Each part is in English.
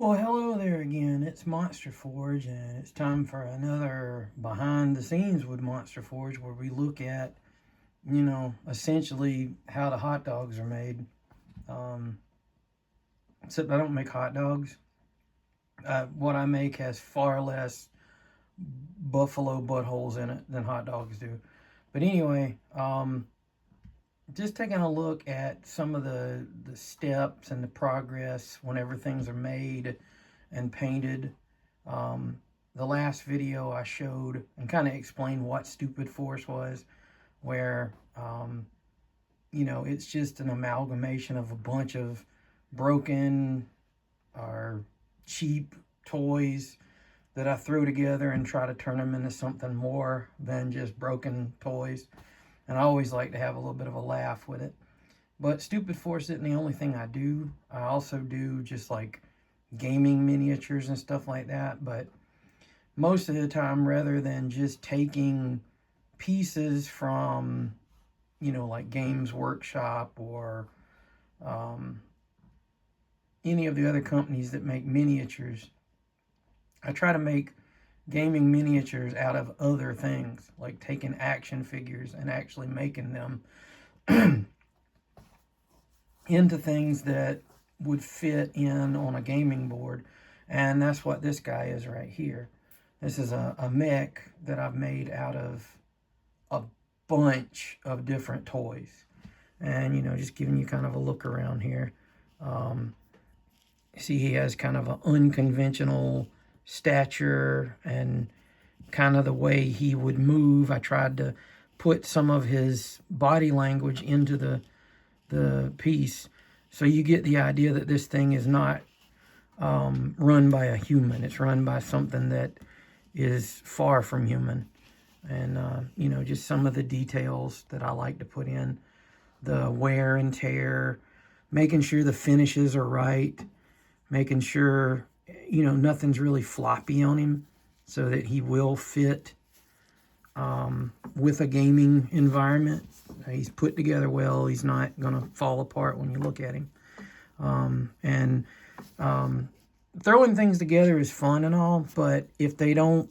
Well, hello there again. It's Monsterforge, and it's time for another behind the scenes with Monsterforge, where we look at, essentially how the hot dogs are made. Um, Except I don't make hot dogs. What I make has far less buffalo buttholes in it than hot dogs do. But anyway, just taking a look at some of the steps and the progress whenever things are made and painted. Um, the last video I showed and kind of explained what Stupid Force was, where, it's just an amalgamation of a bunch of broken or cheap toys that I throw together and try to turn them into something more than just broken toys. And I always like to have a little bit of a laugh with it. But Stupid Force isn't the only thing I do. I also do just like gaming miniatures and stuff like that. But most of the time, rather than just taking pieces from, like Games Workshop or any of the other companies that make miniatures, I try to make gaming miniatures out of other things, like taking action figures and actually making them into things that would fit in on a gaming board. And that's what this guy is right here. This is a mech that I've made out of a bunch of different toys. And, just giving you kind of a look around here. See, he has kind of an unconventional stature and kind of the way he would move. I tried to put some of his body language into the piece, so you get the idea that this thing is not run by a human. It's run by something that is far from human. And, just some of the details that I like to put in. The wear and tear, making sure the finishes are right, making sure, nothing's really floppy on him so that he will fit with a gaming environment. He's put together well. He's not going to fall apart when you look at him. And throwing things together is fun and all, but if they don't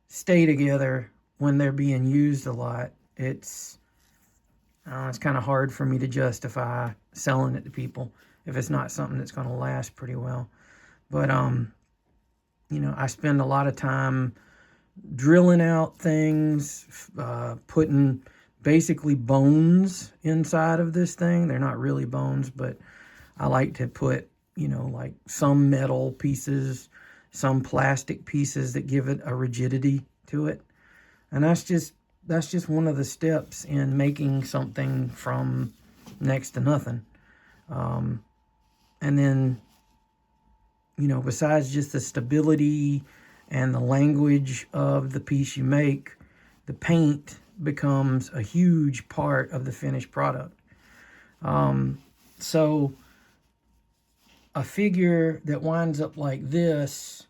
stay together when they're being used a lot, it's kind of hard for me to justify selling it to people if it's not something that's going to last pretty well. But, I spend a lot of time drilling out things, putting basically bones inside of this thing. They're not really bones, but I like to put, like some metal pieces, some plastic pieces that give it a rigidity to it. And that's just one of the steps in making something from next to nothing. And then, besides just the stability and the language of the piece you make, the paint becomes a huge part of the finished product. So a figure that winds up like this,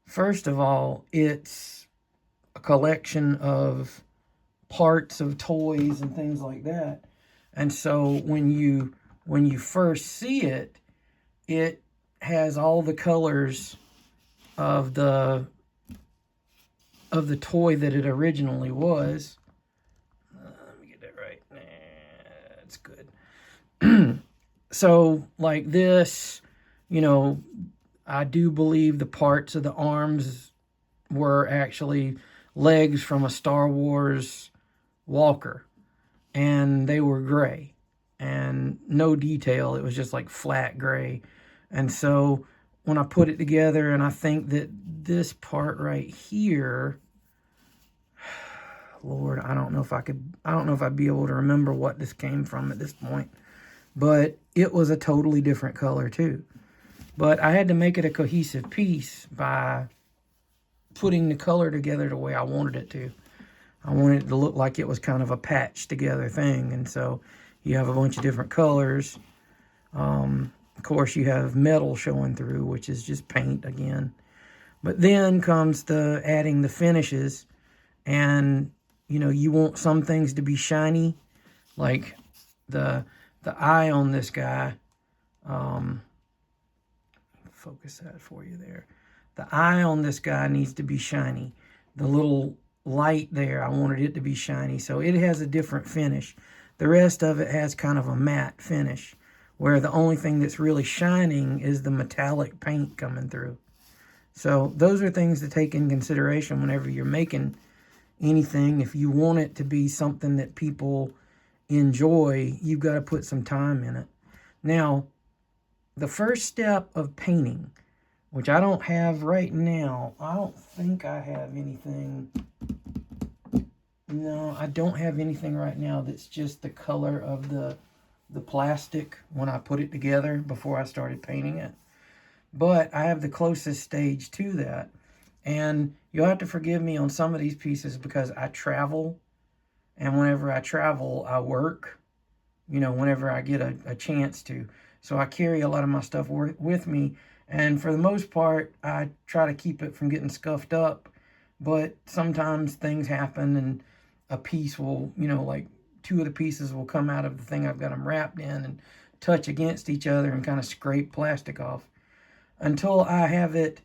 first of all, it's a collection of parts of toys and things like that. And so when you first see it, it has all the colors of the toy that it originally was. Let me get that right. That's good. So like this, I do believe the parts of the arms were actually legs from a Star Wars walker, and they were gray and no detail. It was just like flat gray. And so when I put it together, and I think that this part right here, Lord, I don't know if I'd be able to remember what this came from at this point, but it was a totally different color too. But I had to make it a cohesive piece by putting the color together the way I wanted it to. I wanted it to look like it was kind of a patched together thing. And so you have a bunch of different colors. Of course, you have metal showing through, which is just paint again. But then comes the adding the finishes. And, you want some things to be shiny, like the eye on this guy. focus that for you there. The eye on this guy needs to be shiny. The little light there, I wanted it to be shiny, so it has a different finish. The rest of it has kind of a matte finish, where the only thing that's really shining is the metallic paint coming through. So those are things to take in consideration whenever you're making anything. If you want it to be something that people enjoy, you've got to put some time in it. Now, the first step of painting, which I don't have right now, I don't think I have anything. No, I don't have anything right now that's just the color of the plastic when I put it together before I started painting it. But I have the closest stage to that. And you'll have to forgive me on some of these pieces because I travel. And whenever I travel, I work, you know, whenever I get a chance to. So I carry a lot of my stuff with me. And for the most part, I try to keep it from getting scuffed up. But sometimes things happen and a piece will, you know, like 2 of the pieces will come out of the thing I've got them wrapped in and touch against each other and kind of scrape plastic off. Until I have it,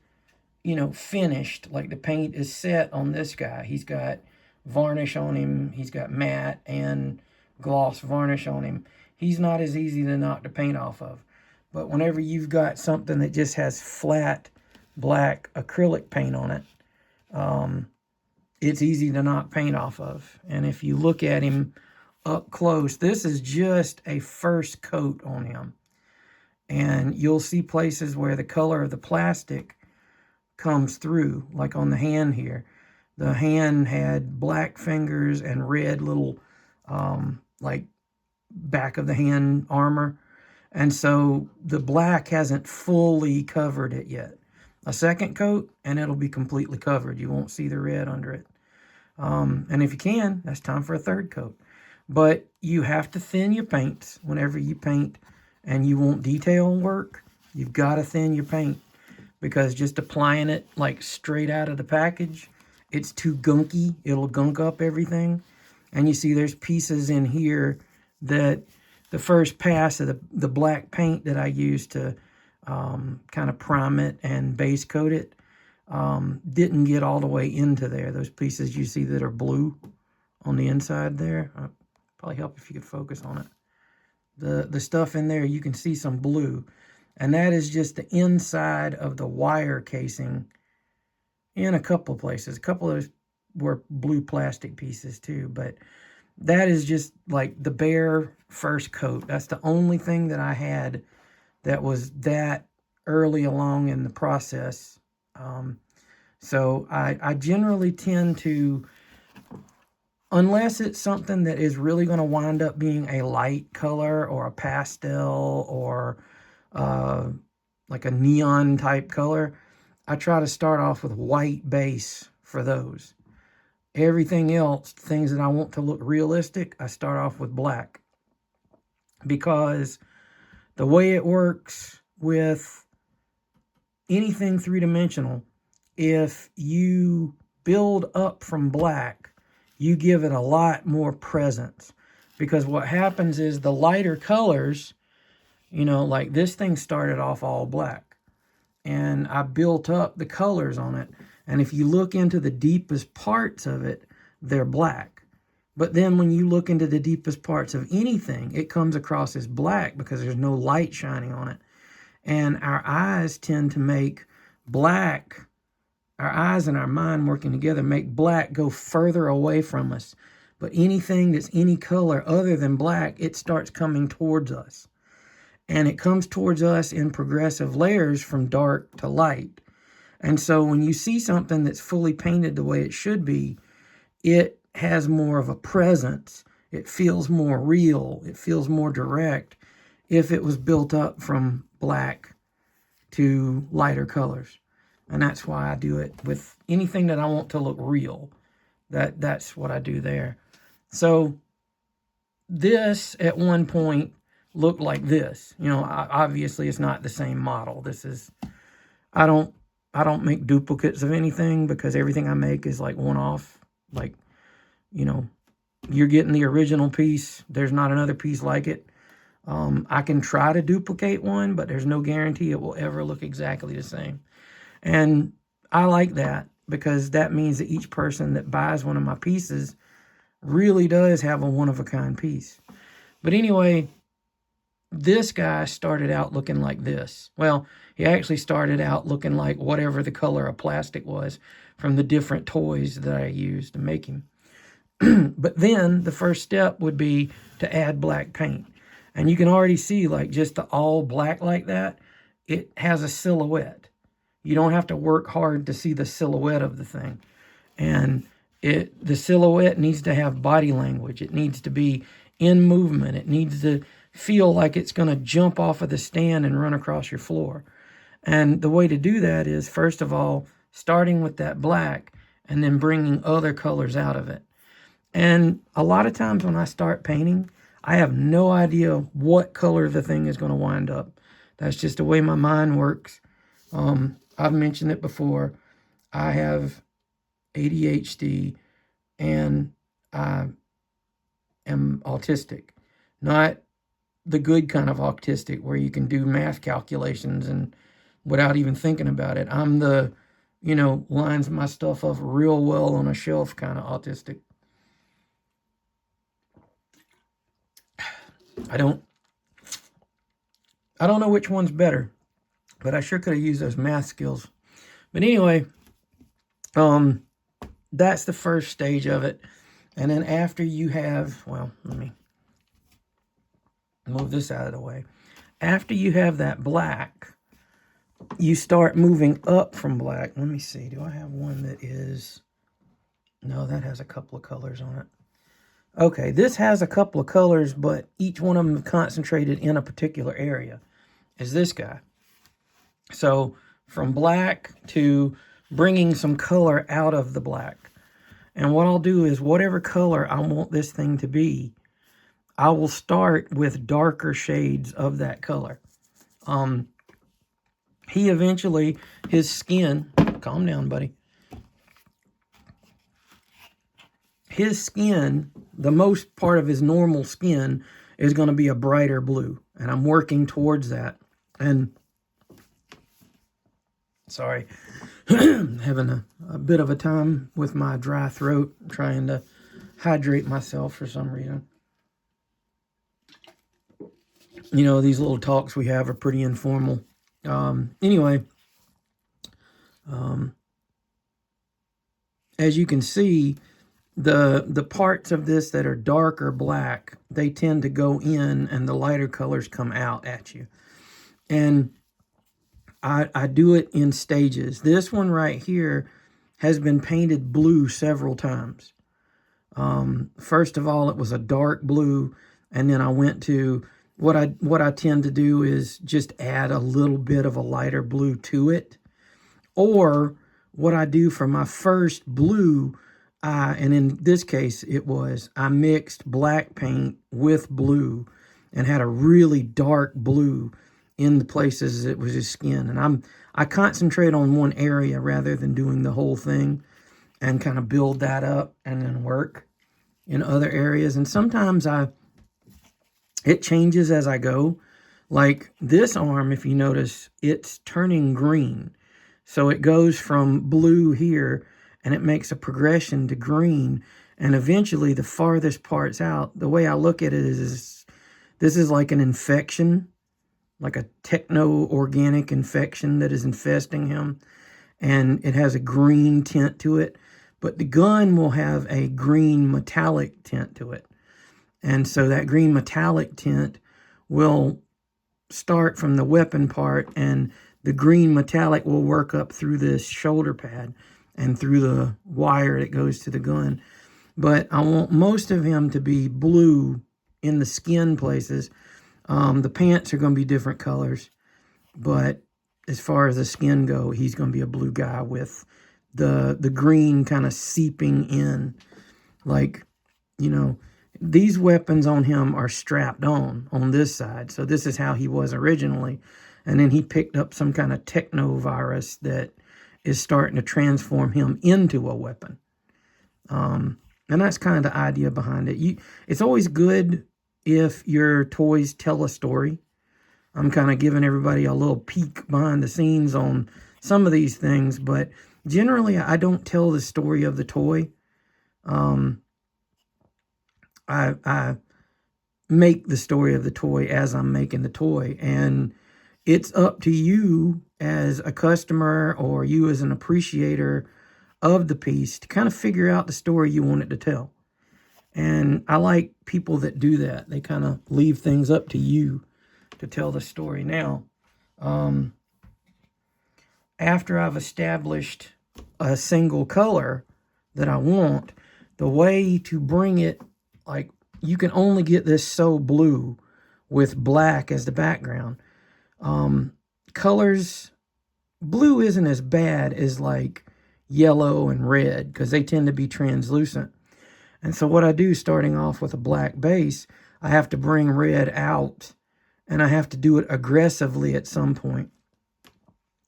you know, finished, like the paint is set on this guy. He's got varnish on him. He's got matte and gloss varnish on him. He's not as easy to knock the paint off of. But whenever you've got something that just has flat black acrylic paint on it, it's easy to knock paint off of. And if you look at him up close, this is just a first coat on him. And you'll see places where the color of the plastic comes through, like on the hand here. The hand had black fingers and red little, like back of the hand armor. And so the black hasn't fully covered it yet. A second coat, and it'll be completely covered. You won't see the red under it. And if you can, that's time for a third coat. But you have to thin your paints whenever you paint and you want detail work. You've got to thin your paint because just applying it like straight out of the package, it's too gunky. It'll gunk up everything. And you see there's pieces in here that the first pass of the black paint that I used to kind of prime it and base coat it didn't get all the way into there. Those pieces you see that are blue on the inside there, probably help if you could focus on it. The stuff in there, you can see some blue, and that is just the inside of the wire casing in a couple of places. A couple of those were blue plastic pieces too, but that is just like the bare first coat. That's the only thing that I had that was that early along in the process. So I generally tend to, unless it's something that is really going to wind up being a light color or a pastel or like a neon type color, I try to start off with white base for those. Everything else, things that I want to look realistic, I start off with black. Because the way it works with anything three-dimensional, if you build up from black, you give it a lot more presence. Because what happens is the lighter colors, you know, like this thing started off all black. And I built up the colors on it. And if you look into the deepest parts of it, they're black. But then when you look into the deepest parts of anything, it comes across as black because there's no light shining on it. And our eyes tend to make black, our eyes and our mind working together make black go further away from us. But anything that's any color other than black, it starts coming towards us. And it comes towards us in progressive layers from dark to light. And so when you see something that's fully painted the way it should be, it has more of a presence. It feels more real. It feels more direct if it was built up from black to lighter colors. And that's why I do it with anything that I want to look real. That's what I do there. So this at one point looked like this. You know, obviously it's not the same model. This is, I don't make duplicates of anything because everything I make is like one-off. Like, you know, you're getting the original piece. There's not another piece like it. I can try to duplicate one, but there's no guarantee it will ever look exactly the same. And I like that because that means that each person that buys one of my pieces really does have a one-of-a-kind piece. But anyway, this guy started out looking like this. Well, he actually started out looking like whatever the color of plastic was from the different toys that I used to make him. But then the first step would be to add black paint. And you can already see, like, just the all black like that, it has a silhouette. You don't have to work hard to see the silhouette of the thing. And the silhouette needs to have body language. It needs to be in movement. It needs to feel like it's going to jump off of the stand and run across your floor. And the way to do that is, first of all, starting with that black and then bringing other colors out of it. And a lot of times when I start painting, I have no idea what color the thing is going to wind up. That's just the way my mind works. I've mentioned it before. I have ADHD and I am autistic. Not the good kind of autistic where you can do math calculations and without even thinking about it. I'm the, lines my stuff up real well on a shelf kind of autistic. I don't know which one's better, but I sure could have used those math skills. But anyway, that's the first stage of it. And then after you have, well, let me move this out of the way. After you have that black, you start moving up from black. Let me see. Do I have one that is... No, that has a couple of colors on it. Okay, this has a couple of colors, but each one of them concentrated in a particular area, is this guy. So from black to bringing some color out of the black. And what I'll do is whatever color I want this thing to be, I will start with darker shades of that color. He eventually, his skin, calm down, buddy. His skin, the most part of his normal skin, is going to be a brighter blue. And I'm working towards that. And, sorry, having a bit of a time with my dry throat, trying to hydrate myself for some reason. These little talks we have are pretty informal. Anyway, as you can see, the parts of this that are dark or black, they tend to go in and the lighter colors come out at you. And I do it in stages. This one right here has been painted blue several times. First of all, it was a dark blue, and then I went to what I tend to do is just add a little bit of a lighter blue to it. Or what I do for my first blue, and in this case I mixed black paint with blue and had a really dark blue in the places it was his skin. And I concentrate on one area rather than doing the whole thing and kind of build that up and then work in other areas. And sometimes it changes as I go. Like this arm, if you notice, it's turning green. So it goes from blue here and it makes a progression to green. And eventually the farthest parts out, the way I look at it is this is like an infection, like a techno-organic infection that is infesting him. And it has a green tint to it. But the gun will have a green metallic tint to it. And so that green metallic tint will start from the weapon part, and the green metallic will work up through this shoulder pad and through the wire that goes to the gun. But I want most of him to be blue in the skin places. The pants are going to be different colors, but as far as the skin go, he's going to be a blue guy with the green kind of seeping in. Like, these weapons on him are strapped on this side. So this is how he was originally. And then he picked up some kind of techno virus that is starting to transform him into a weapon. And that's kind of the idea behind it. It's always good if your toys tell a story. I'm kind of giving everybody a little peek behind the scenes on some of these things, but generally I don't tell the story of the toy. I make the story of the toy as I'm making the toy, and it's up to you as a customer or you as an appreciator of the piece to kind of figure out the story you want it to tell. And I like people that do that. They kind of leave things up to you to tell the story. Now, after I've established a single color that I want, the way to bring it, like, you can only get this so blue with black as the background. Colors, blue isn't as bad as like yellow and red because they tend to be translucent. And so what I do, starting off with a black base, I have to bring red out, and I have to do it aggressively at some point.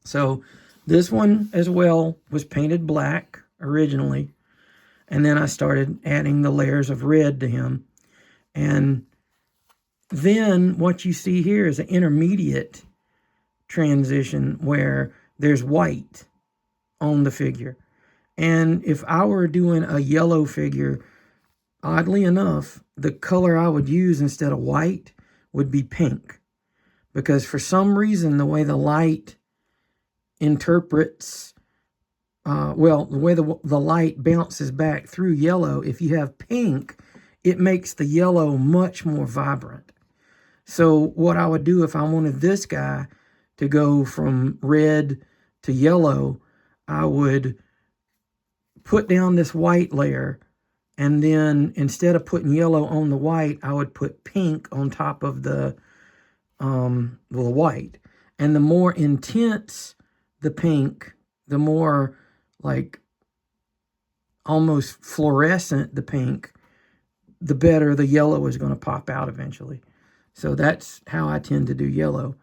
So this one as well was painted black originally, and then I started adding the layers of red to him. And then what you see here is an intermediate transition where there's white on the figure. And if I were doing a yellow figure, oddly enough, the color I would use instead of white would be pink. Because for some reason, the way the light interprets, the way the light bounces back through yellow, if you have pink, it makes the yellow much more vibrant. So what I would do if I wanted this guy to go from red to yellow, I would put down this white layer, and then instead of putting yellow on the white, I would put pink on top of the white. And the more intense the pink, the more like almost fluorescent the pink, the better the yellow is going to pop out eventually. So that's how I tend to do yellow.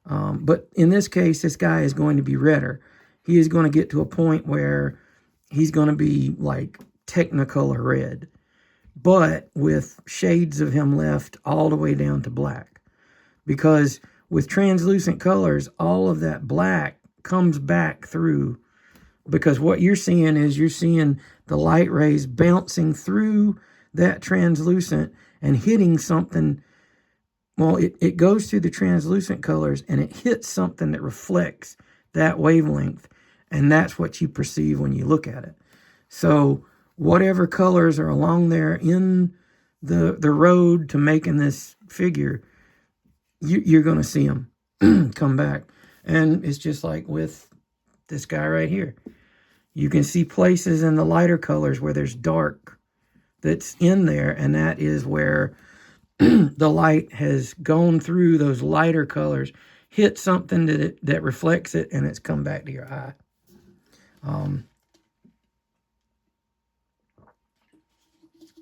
But in this case, this guy is going to be redder. He is going to get to a point where he's going to be like Technicolor red, but with shades of him left all the way down to black. Because with translucent colors, all of that black comes back through, because what you're seeing is you're seeing the light rays bouncing through that translucent and hitting something. Well, it goes through the translucent colors and it hits something that reflects that wavelength, and that's what you perceive when you look at it. So whatever colors are along there in the road to making this figure, you're going to see them come back. And it's just like with this guy right here. You can see places in the lighter colors where there's dark that's in there, and that is where the light has gone through those lighter colors, hit something that reflects it, and it's come back to your eye.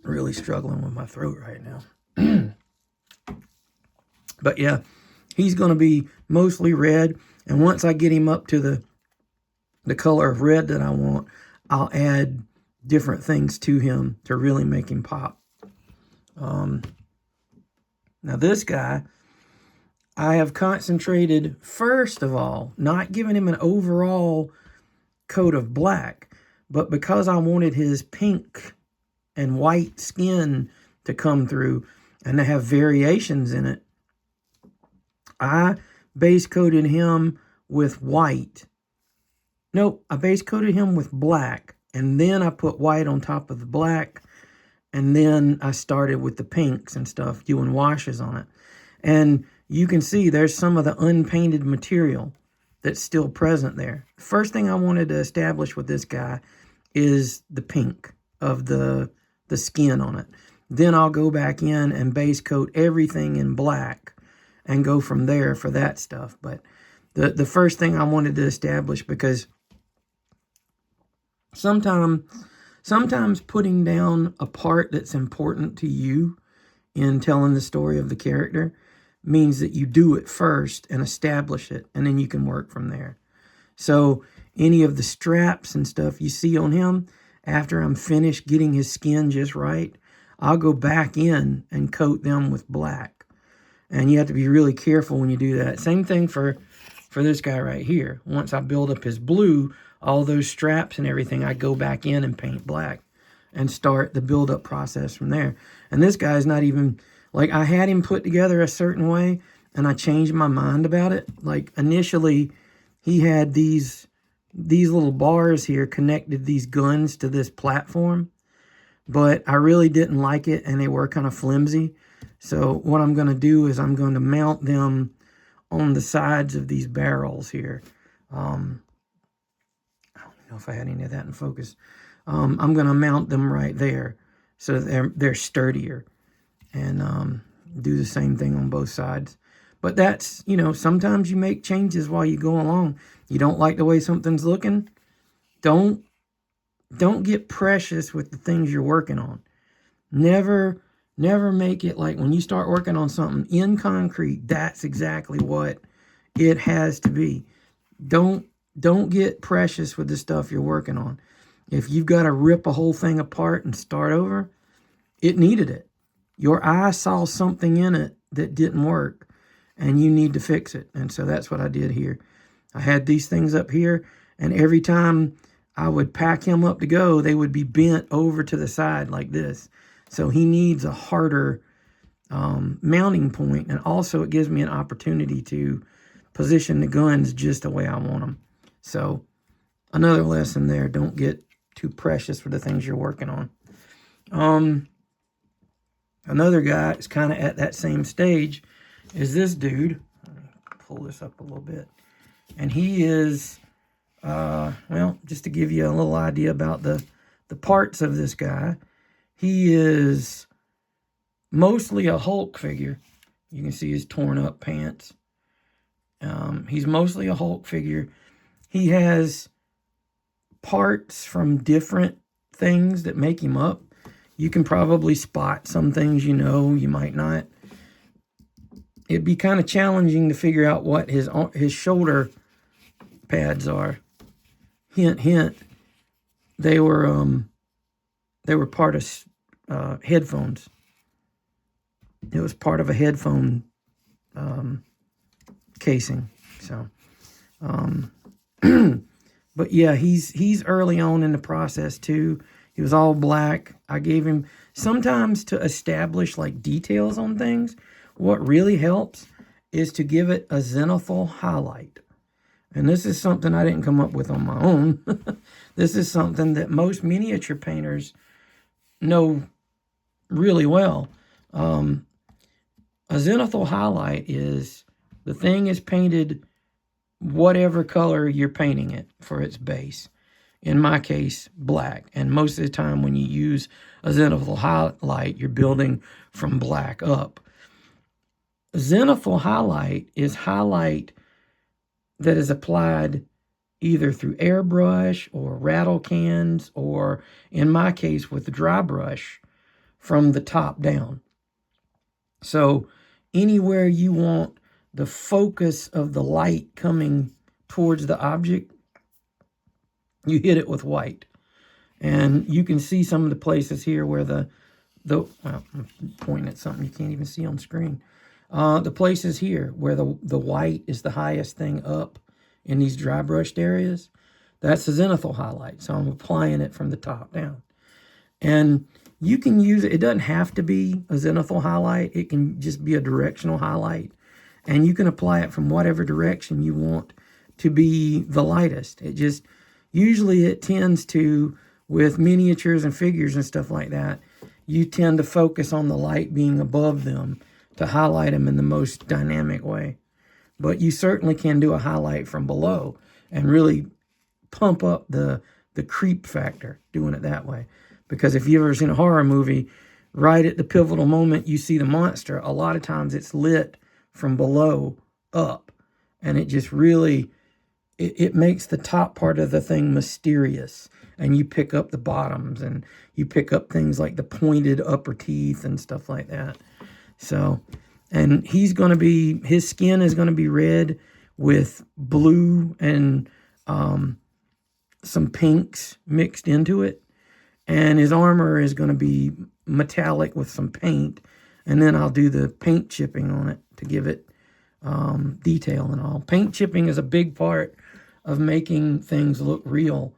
Really struggling with my throat right now. But yeah, he's going to be mostly red, and once I get him up to the color of red that I want, I'll add different things to him to really make him pop. Now this guy, I have concentrated, first of all, not giving him an overall coat of black, but because I wanted his pink and white skin to come through and to have variations in it, I base coated him with white. Nope, I base coated him with black, and then I put white on top of the black, and then I started with the pinks and stuff, doing washes on it. And you can see there's some of the unpainted material that's still present there. First thing I wanted to establish with this guy is the pink of the skin on it. Then I'll go back in and base coat everything in black and go from there for that stuff. But the first thing I wanted to establish, because sometimes putting down a part that's important to you in telling the story of the character means that you do it first and establish it, and then you can work from there. So any of the straps and stuff you see on him, after I'm finished getting his skin just right, I'll go back in and coat them with black. And you have to be really careful when you do that. Same thing for this guy right here. Once I build up his blue, all those straps and everything, I go back in and paint black and start the build-up process from there. And this guy's not even, like, I had him put together a certain way, and I changed my mind about it. Like, initially, he had these little bars here connected these guns to this platform, but I really didn't like it, and they were kind of flimsy. So what I'm going to do is I'm going to mount them on the sides of these barrels here. I don't know if I had any of that in focus. I'm going to mount them right there so they're sturdier, and do the same thing on both sides. But that's, you know, sometimes you make changes while you go along. You don't like the way something's looking, don't get precious with the things you're working on. Never make it like when you start working on something in concrete, that's exactly what it has to be. Don't get precious with the stuff you're working on. If you've got to rip a whole thing apart and start over, it needed it. Your eye saw something in it that didn't work, and you need to fix it. And so that's what I did here. I had these things up here, and every time I would pack him up to go, they would be bent over to the side like this. So he needs a harder mounting point, and also it gives me an opportunity to position the guns just the way I want them. So another lesson there, don't get too precious for the things you're working on. Another guy is kind of at that same stage is this dude. Let me pull this up a little bit. And he is, well, just to give you a little idea about the parts of this guy, he is mostly a Hulk figure. You can see his torn up pants. He's mostly a Hulk figure. He has parts from different things that make him up. You can probably spot some things, you know, you might not. It'd be kind of challenging to figure out what his shoulder pads are. Hint, hint. They were part of headphones. It was part of a headphone casing. So, but yeah, he's early on in the process too. He was all black. I gave him sometimes to establish like details on things. What really helps is to give it a zenithal highlight. And this is something I didn't come up with on my own. This is something that most miniature painters know really well. A zenithal highlight is the thing is painted whatever color you're painting it for its base. In my case, black. And most of the time when you use a zenithal highlight, you're building from black up. Zenithal highlight is highlight that is applied either through airbrush or rattle cans, or in my case with the dry brush from the top down. So anywhere you want the focus of the light coming towards the object, you hit it with white. And you can see some of the places here where well, I'm pointing at something you can't even see on screen. The places here where the white is the highest thing up in these dry brushed areas, that's the zenithal highlight. So I'm applying it from the top down. And you can use it. It doesn't have to be a zenithal highlight. It can just be a directional highlight. And you can apply it from whatever direction you want to be the lightest. It just, usually it tends to, with miniatures and figures and stuff like that, you tend to focus on the light being above them to highlight them in the most dynamic way. But you certainly can do a highlight from below and really pump up the creep factor doing it that way. Because if you've ever seen a horror movie, right at the pivotal moment you see the monster, a lot of times it's lit from below up. And it just really, it makes the top part of the thing mysterious. And you pick up the bottoms, and you pick up things like the pointed upper teeth and stuff like that. So, and he's going to be, his skin is going to be red with blue and some pinks mixed into it. And his armor is going to be metallic with some paint, and then I'll do the paint chipping on it to give it detail and all. Paint chipping is a big part of making things look real.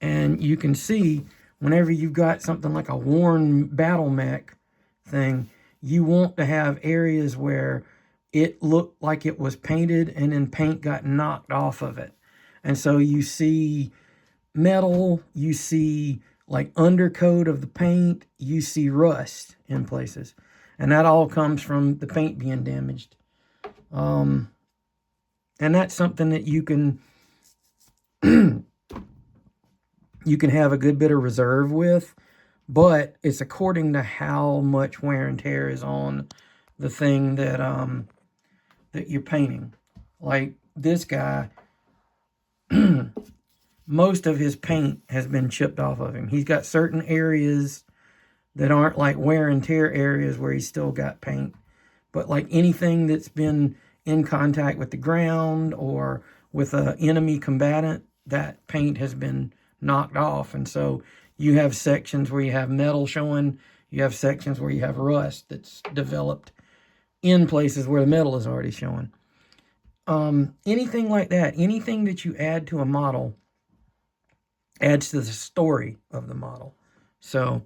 And you can see whenever you've got something like a worn battle mech thing, you want to have areas where it looked like it was painted and then paint got knocked off of it. And so you see metal, you see like undercoat of the paint, you see rust in places. And that all comes from the paint being damaged. And that's something that you can you can have a good bit of reserve with, but it's according to how much wear and tear is on the thing that that you're painting. Like this guy, most of his paint has been chipped off of him. He's got certain areas that aren't like wear and tear areas where he's still got paint. But like anything that's been in contact with the ground or with an enemy combatant, that paint has been knocked off. And so you have sections where you have metal showing, you have sections where you have rust that's developed in places where the metal is already showing. Anything like that, anything that you add to a model adds to the story of the model. So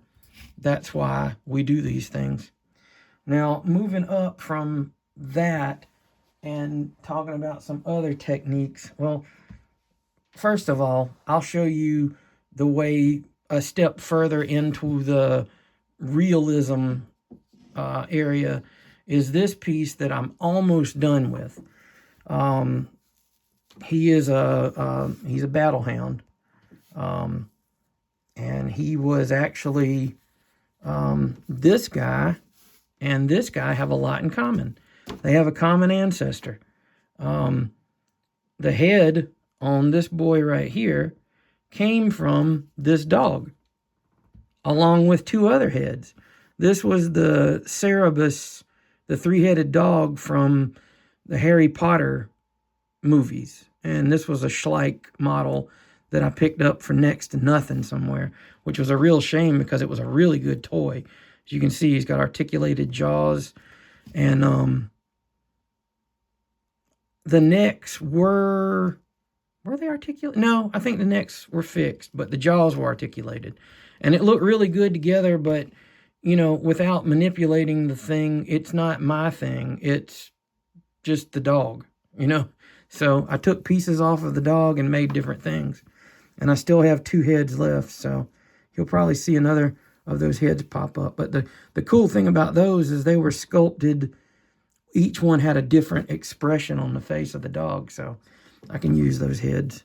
that's why we do these things. Now, moving up from that and talking about some other techniques. Well, first of all, I'll show you the way a step further into the realism area is this piece that I'm almost done with. He's a battle hound. And he was actually, this guy and this guy have a lot in common. They have a common ancestor. The head on this boy right here came from this dog, along with two other heads. This was the Cerebus, the three-headed dog from the Harry Potter movies. And this was a Schleich model that I picked up for next to nothing somewhere, which was a real shame because it was a really good toy. As you can see, he's got articulated jaws, and the necks were they articulated? No, I think the necks were fixed, but the jaws were articulated. And it looked really good together, but, you know, without manipulating the thing, it's not my thing. It's just the dog, you know? So I took pieces off of the dog and made different things. And I still have two heads left, so you'll probably see another of those heads pop up. But the cool thing about those is they were sculpted. Each one had a different expression on the face of the dog, so I can use those heads.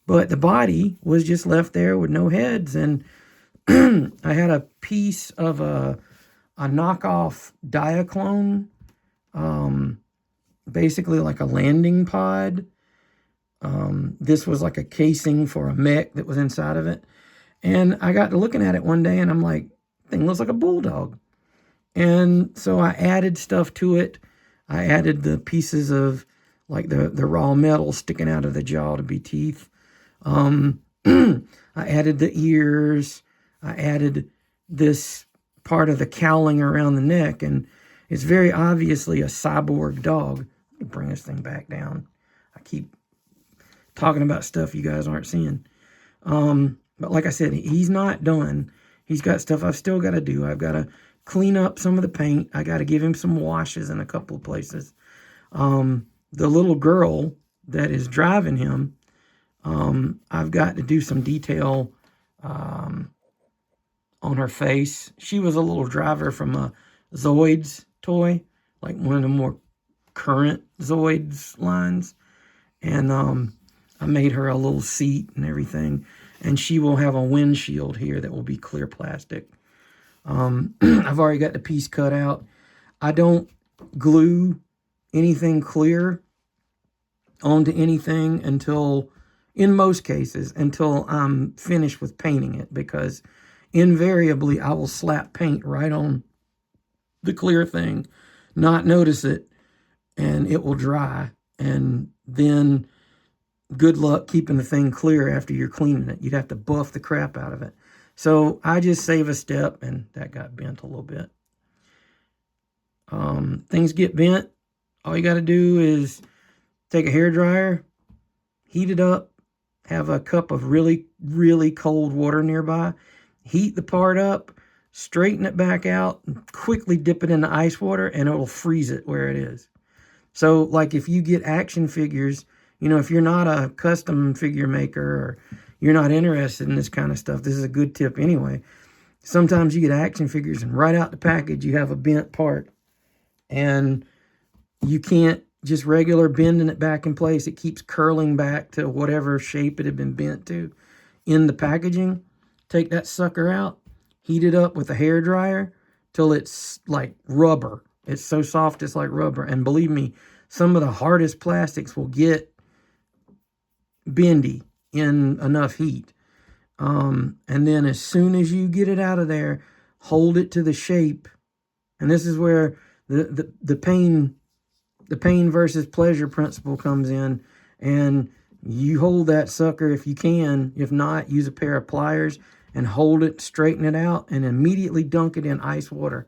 But the body was just left there with no heads, and I had a piece of a knockoff Diaclone, basically like a landing pod. This was like a casing for a mech that was inside of it. And I got to looking at it one day, and I'm like, thing looks like a bulldog. And so I added stuff to it. I added the pieces of like the raw metal sticking out of the jaw to be teeth. I added the ears. I added this part of the cowling around the neck, and it's very obviously a cyborg dog. Let me bring this thing back down. I keep talking about stuff you guys aren't seeing. But like I said, he's not done. He's got stuff I've still got to do. I've got to clean up some of the paint. I got to give him some washes in a couple of places. The little girl that is driving him, I've got to do some detail on her face. She was a little driver from a Zoids toy, like one of the more current Zoids lines. And I made her a little seat and everything. And she will have a windshield here that will be clear plastic. I've already got the piece cut out. I don't glue anything clear onto anything until, in most cases, until I'm finished with painting it, because invariably I will slap paint right on the clear thing, not notice it, and it will dry. And then good luck keeping the thing clear after you're cleaning it. You'd have to buff the crap out of it. So I just save a step, and that got bent a little bit. Things get bent. All you got to do is take a hairdryer, heat it up, have a cup of really, really cold water nearby, heat the part up, straighten it back out, and quickly dip it in the ice water, and it'll freeze it where it is. So, like, if you get action figures, you know, if you're not a custom figure maker or you're not interested in this kind of stuff, this is a good tip anyway. Sometimes you get action figures and right out the package you have a bent part, and you can't just regular bending it back in place. It keeps curling back to whatever shape it had been bent to in the packaging. Take that sucker out, heat it up with a hairdryer till it's like rubber. It's so soft it's like rubber. And believe me, some of the hardest plastics will get bendy in enough heat. And then as soon as you get it out of there, hold it to the shape. And this is where the pain versus pleasure principle comes in. And you hold that sucker if you can. If not, use a pair of pliers and hold it, straighten it out, and immediately dunk it in ice water.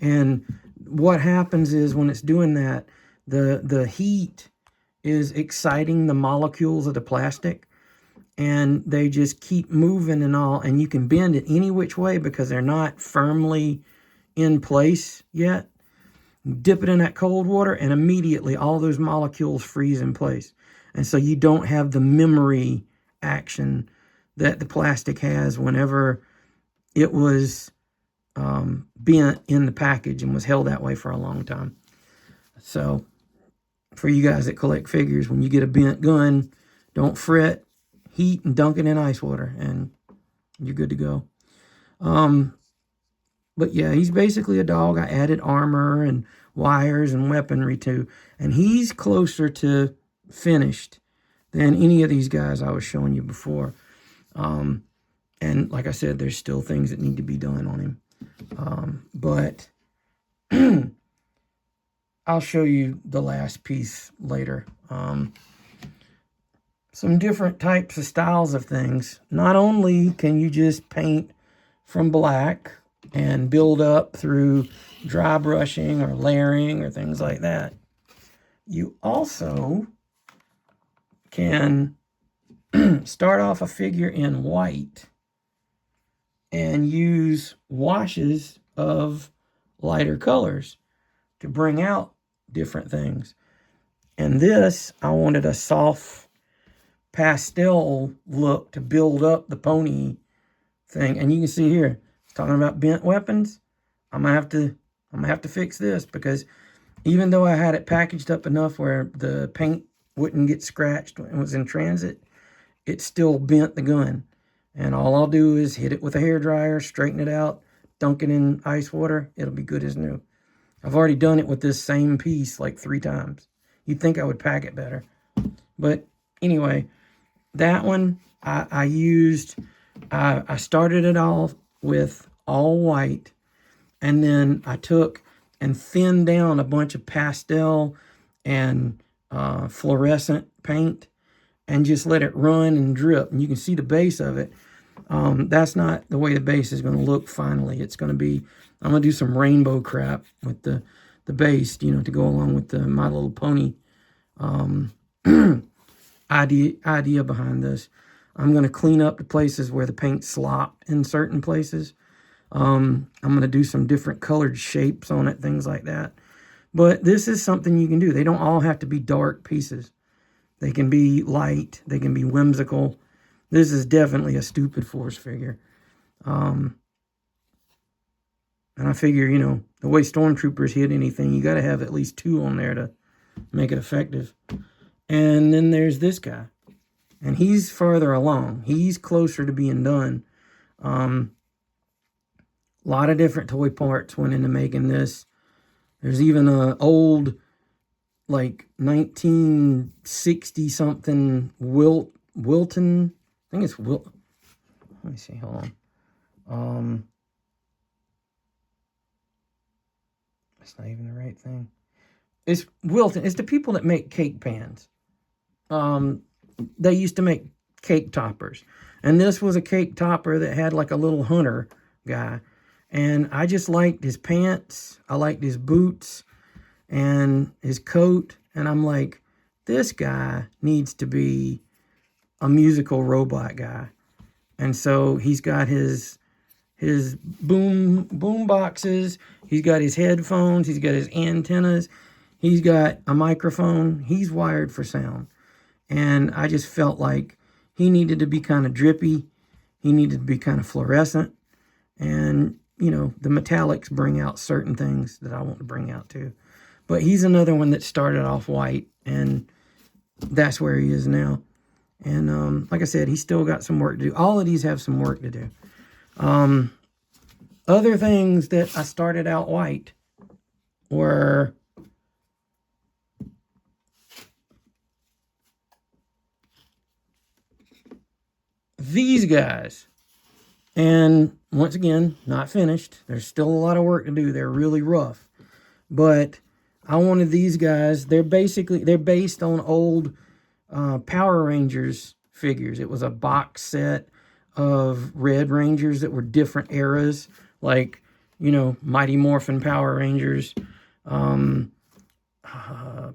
And what happens is when it's doing that, the heat is exciting the molecules of the plastic, and they just keep moving and all, and you can bend it any which way because they're not firmly in place yet. Dip it in that cold water, and immediately all those molecules freeze in place. And so you don't have the memory action that the plastic has whenever it was bent in the package and was held that way for a long time. So for you guys that collect figures, when you get a bent gun, don't fret, heat and dunk it in ice water, and you're good to go. But yeah, he's basically a dog I added armor and wires and weaponry to, and he's closer to finished than any of these guys I was showing you before. And like I said, there's still things that need to be done on him. But I'll show you the last piece later. Some different types of styles of things. Not only can you just paint from black and build up through dry brushing or layering or things like that, you also can start off a figure in white and use washes of lighter colors to bring out different things. And this, I wanted a soft pastel look to build up the pony thing. And you can see here, it's talking about bent weapons. I'm gonna have to fix this, because even though I had it packaged up enough where the paint wouldn't get scratched when it was in transit, it still bent the gun. And all I'll do is hit it with a hairdryer, straighten it out, dunk it in ice water. It'll be good as new. I've already done it with this same piece like 3 times. You'd think I would pack it better. But anyway, that one I started it off with all white, and then I took and thinned down a bunch of pastel and fluorescent paint and just let it run and drip. And you can see the base of it. That's not the way the base is going to look finally. It's going to be, I'm going to do some rainbow crap with the base, you know, to go along with the My Little Pony idea behind this. I'm going to clean up the places where the paint slopped in certain places. I'm going to do some different colored shapes on it, things like that. But this is something you can do. They don't all have to be dark pieces. They can be light. They can be whimsical. This is definitely a stupid force figure. And I figure, you know, the way stormtroopers hit anything, you got to have at least 2 on there to make it effective. And then there's this guy. And he's farther along. He's closer to being done. A lot of different toy parts went into making this. There's even an old, like, 1960-something Wilton. I think it's Wilton. Let me see. Hold on. It's not even the right thing. It's Wilton. It's the people that make cake pans. They used to make cake toppers. And this was a cake topper that had like a little hunter guy. And I just liked his pants. I liked his boots and his coat. And I'm like, this guy needs to be a musical robot guy. And so he's got his boom boxes. He's got his headphones. He's got his antennas. He's got a microphone. He's wired for sound. And I just felt like he needed to be kind of drippy. He needed to be kind of fluorescent. And, you know, the metallics bring out certain things that I want to bring out too. But he's another one that started off white, and that's where he is now. And like I said, he's still got some work to do. All of these have some work to do. Other things that I started out white were these guys. And once again, not finished. There's still a lot of work to do. They're really rough. But I wanted these guys. They're based on old Power Rangers figures. It was a box set of Red Rangers that were different eras, like, you know, Mighty Morphin Power Rangers, Power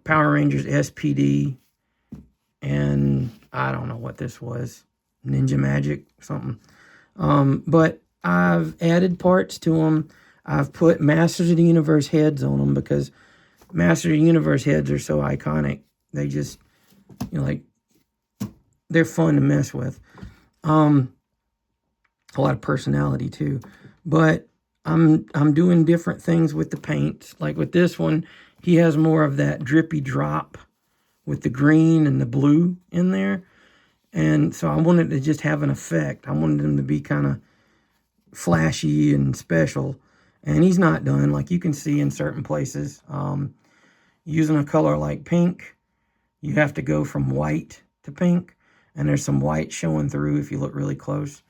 Rangers SPD, and I don't know what this was, Ninja Magic, something. But I've added parts to them. I've put Masters of the Universe heads on them because Masters of the Universe heads are so iconic. They just, you know, like, they're fun to mess with. A lot of personality too. But I'm doing different things with the paints. Like with this one, he has more of that drippy drop with the green and the blue in there. And so I wanted to just have an effect. I wanted him to be kind of flashy and special. And he's not done. Like you can see in certain places, using a color like pink, you have to go from white to pink. And there's some white showing through if you look really close.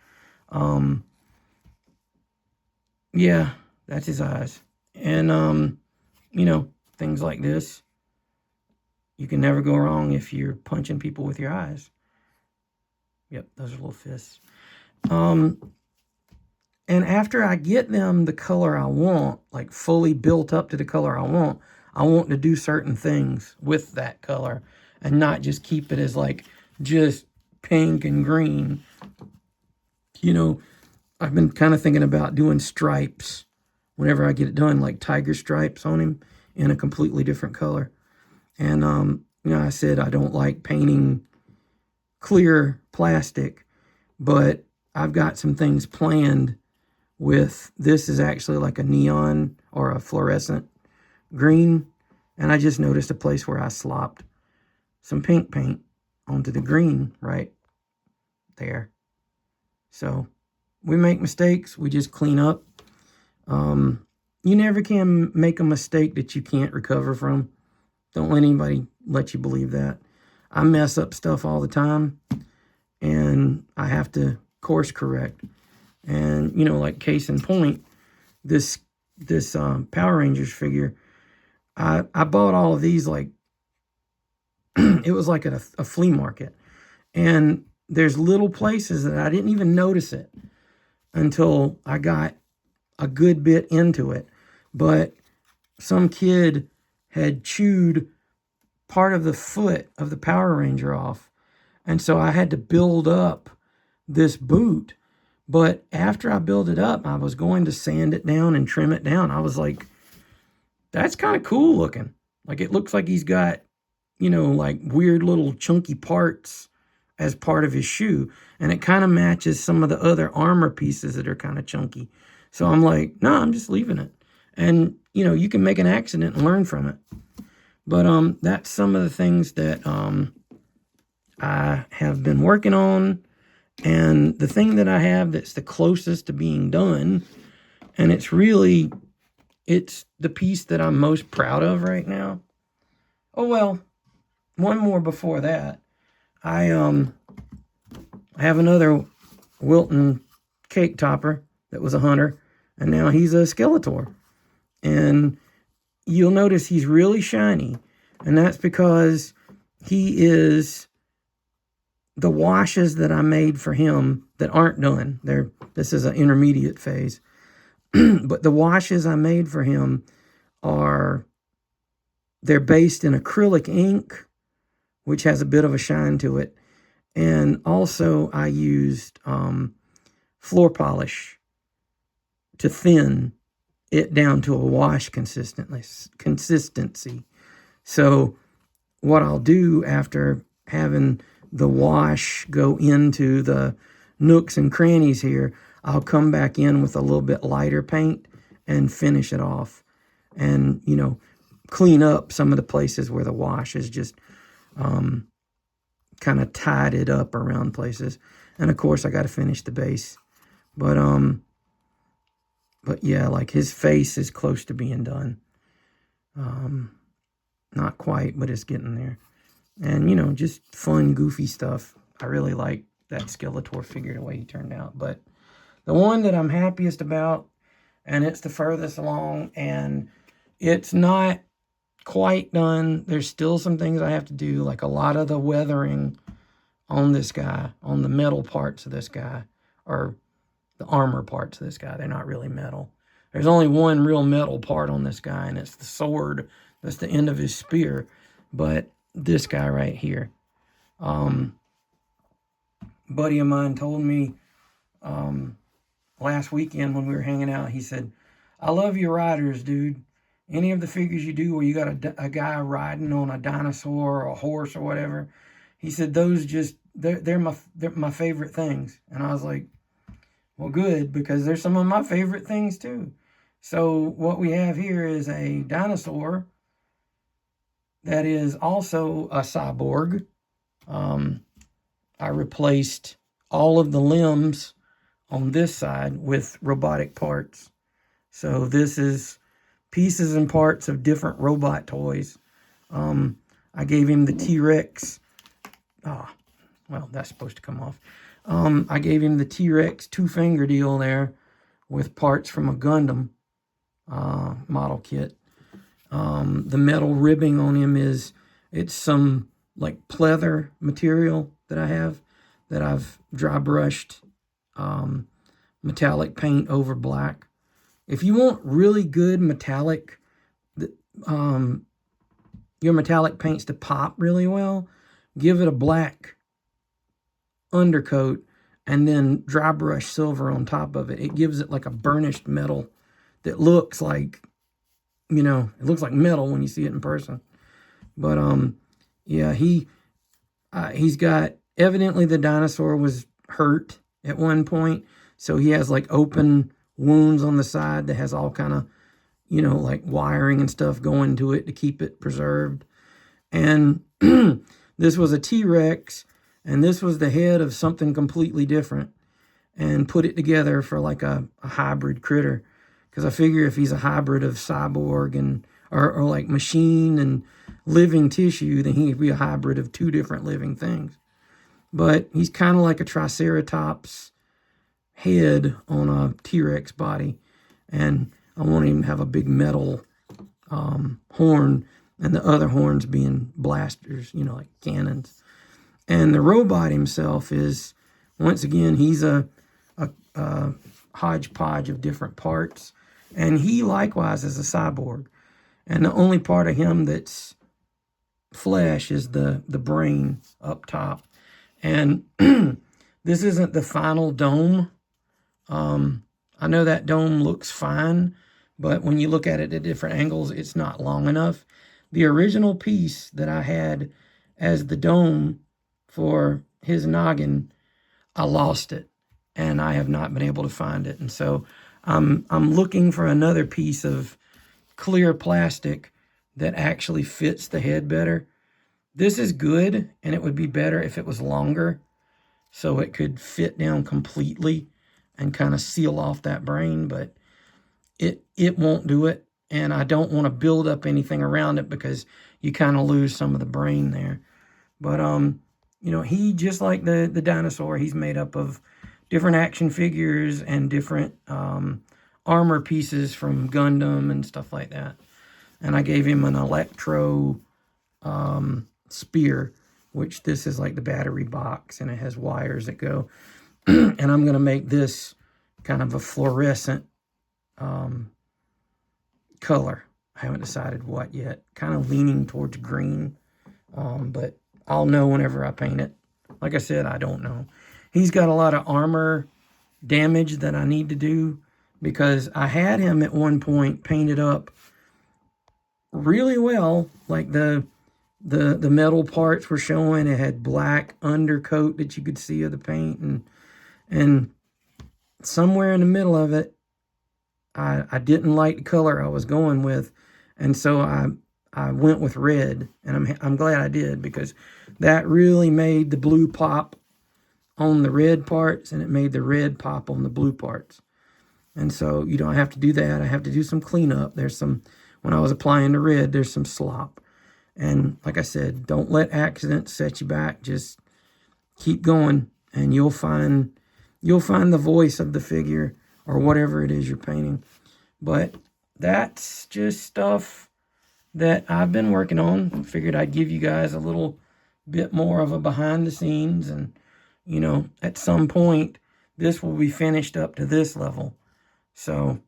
Yeah, that's his eyes. And, you know, things like this. You can never go wrong if you're punching people with your eyes. Yep, those are little fists. And after I get them the color I want, like fully built up to the color I want to do certain things with that color and not just keep it as like just pink and green. You know, I've been kind of thinking about doing stripes whenever I get it done, like tiger stripes on him in a completely different color. And, you know, I said I don't like painting clear plastic, but I've got some things planned with, this is actually like a neon or a fluorescent green. And I just noticed a place where I slopped some pink paint onto the green right there. So we make mistakes. We just clean up. You never can make a mistake that you can't recover from. Don't let anybody let you believe that. I mess up stuff all the time, and I have to course correct. And, you know, like case in point, this Power Rangers figure, I bought all of these like, it was like at a flea market. And there's little places that I didn't even notice it until I got a good bit into it. But some kid had chewed part of the foot of the Power Ranger off. And so I had to build up this boot. But after I built it up, I was going to sand it down and trim it down. I was like, that's kind of cool looking. Like it looks like he's got, you know, like weird little chunky parts as part of his shoe. And it kind of matches some of the other armor pieces that are kind of chunky. So I'm like, no, I'm just leaving it. And, you know, you can make an accident and learn from it. But that's some of the things that I have been working on. And the thing that I have that's the closest to being done, and it's the piece that I'm most proud of right now. Oh, well, one more before that. I have another Wilton cake topper that was a hunter, and now he's a Skeletor. And you'll notice he's really shiny, and that's because he is the washes that I made for him that aren't done, this is an intermediate phase, but the washes I made for him they're based in acrylic ink, which has a bit of a shine to it. And also I used floor polish to thin it down to a wash consistency. So what I'll do after having the wash go into the nooks and crannies here, I'll come back in with a little bit lighter paint and finish it off. And, you know, clean up some of the places where the wash is just kind of tied it up around places. And of course I got to finish the base. But yeah, like his face is close to being done. Not quite, but it's getting there. And, you know, just fun, goofy stuff. I really like that Skeletor figure, the way he turned out. But the one that I'm happiest about, and it's the furthest along, and it's not quite done. There's still some things I have to do, like a lot of the weathering on this guy, on the metal parts of this guy, or the armor parts of this guy. They're not really metal. There's only one real metal part on this guy, and it's the sword. That's the end of his spear. But this guy right here, buddy of mine told me last weekend when we were hanging out, he said, "I love your riders, dude. Any of the figures you do where you got a guy riding on a dinosaur or a horse or whatever," he said, "those just, they're my favorite things." And I was like, well, good, because there's some of my favorite things too. So what we have here is a dinosaur that is also a cyborg. I replaced all of the limbs on this side with robotic parts. So this is pieces and parts of different robot toys. I gave him the T-Rex. Well, that's supposed to come off. I gave him the T-Rex two-finger deal there with parts from a Gundam model kit. The metal ribbing on him it's some like pleather material that I have that I've dry brushed metallic paint over black. If you want really good metallic, your metallic paints to pop really well, give it a black undercoat and then dry brush silver on top of it. It gives it like a burnished metal that looks like, you know, it looks like metal when you see it in person. But yeah, he's got, evidently the dinosaur was hurt at one point, so he has like open wounds on the side that has all kind of, you know, like wiring and stuff going to it to keep it preserved. And this was a T-Rex, and this was the head of something completely different, and put it together for like a hybrid critter. Because I figure if he's a hybrid of cyborg and or like machine and living tissue, then he'd be a hybrid of two different living things. But he's kind of like a Triceratops head on a T-Rex body. And I want him to have a big metal horn, and the other horns being blasters, you know, like cannons. And the robot himself is, once again, he's a hodgepodge of different parts. And he likewise is a cyborg. And the only part of him that's flesh is the brain up top. And this isn't the final dome. I know that dome looks fine, but when you look at it at different angles, it's not long enough. The original piece that I had as the dome for his noggin, I lost it, and I have not been able to find it. And so I'm looking for another piece of clear plastic that actually fits the head better. This is good, and it would be better if it was longer so it could fit down completely and kind of seal off that brain, but it won't do it, and I don't want to build up anything around it because you kind of lose some of the brain there. But you know, he, just like the dinosaur, he's made up of different action figures and different armor pieces from Gundam and stuff like that. And I gave him an electro spear which this is like the battery box, and it has wires that go. And I'm going to make this kind of a fluorescent color. I haven't decided what yet. Kind of leaning towards green, but I'll know whenever I paint it. Like I said, I don't know. He's got a lot of armor damage that I need to do, because I had him at one point painted up really well. Like the metal parts were showing. It had black undercoat that you could see of the paint, and somewhere in the middle of it, I didn't like the color I was going with, and so I went with red, and I'm glad I did, because that really made the blue pop on the red parts, and it made the red pop on the blue parts. And so you don't have to do that. I have to do some cleanup. There's some, when I was applying the red, there's some slop. And like I said, don't let accidents set you back. Just keep going, and you'll find the voice of the figure or whatever it is you're painting. But that's just stuff that I've been working on. Figured I'd give you guys a little bit more of a behind the scenes, and you know, at some point this will be finished up to this level. So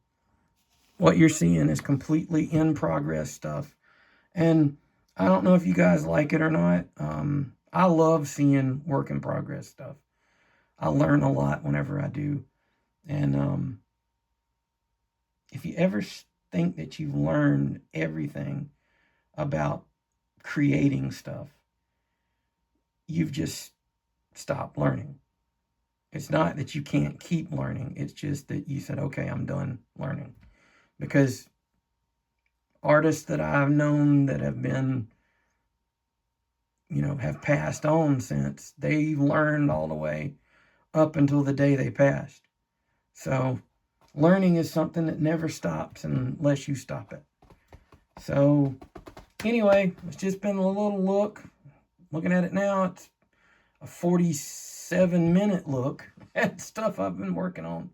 what you're seeing is completely in progress stuff. And I don't know if you guys like it or not. I love seeing work in progress stuff. I learn a lot whenever I do. And if you ever think that you've learned everything about creating stuff, you've just stopped learning. It's not that you can't keep learning. It's just that you said, okay, I'm done learning. Because artists that I've known that have been, you know, have passed on since, they learned all the way up until the day they passed. So learning is something that never stops unless you stop it. So anyway, it's just been a little look. Looking at it now, it's a 47-minute look at stuff I've been working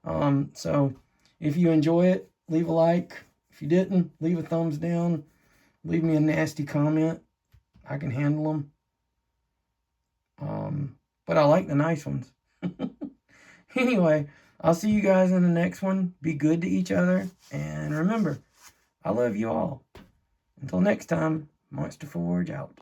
on. So if you enjoy it, leave a like. If you didn't, leave a thumbs down. Leave me a nasty comment. I can handle them. But I like the nice ones. Anyway, I'll see you guys in the next one. Be good to each other. And remember, I love you all. Until next time, Monsterforge out.